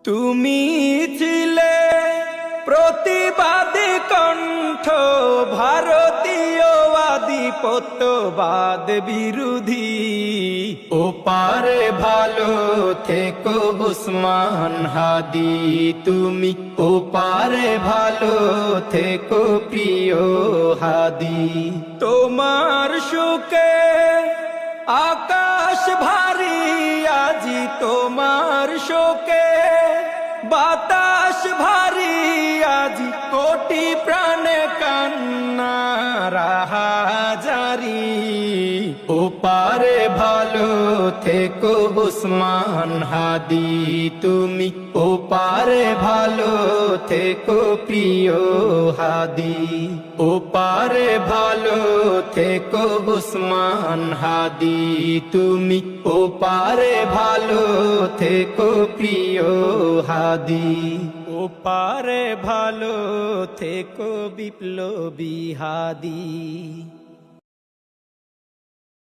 তুমি ছিলে প্রতিবাদী কণ্ঠ, ভারতীয় আধিপত্যবাদ বিরোধী। ওপারে ভালো থেকো উসমান হাদি, তুমি ওপারে ভালো থেকো প্রিয় হাদি। তোমার সুখে আকাশ ভারী, আজি তোমার শোকে বাতাস ভারী, আজি কোটি প্রাণে কান্না রাহাজারি। ওপারে ভালো থেকো উসমান হাদি, তুমি ওপারে ভালো থেকো প্রিয় হাদি। ওপারে ভালো থেকো উসমান হাদি, তুমি ওপারে ভালো থেকো প্রিয় হাদি। ওপারে ভালো থেকো বিপ্লবী হাদি।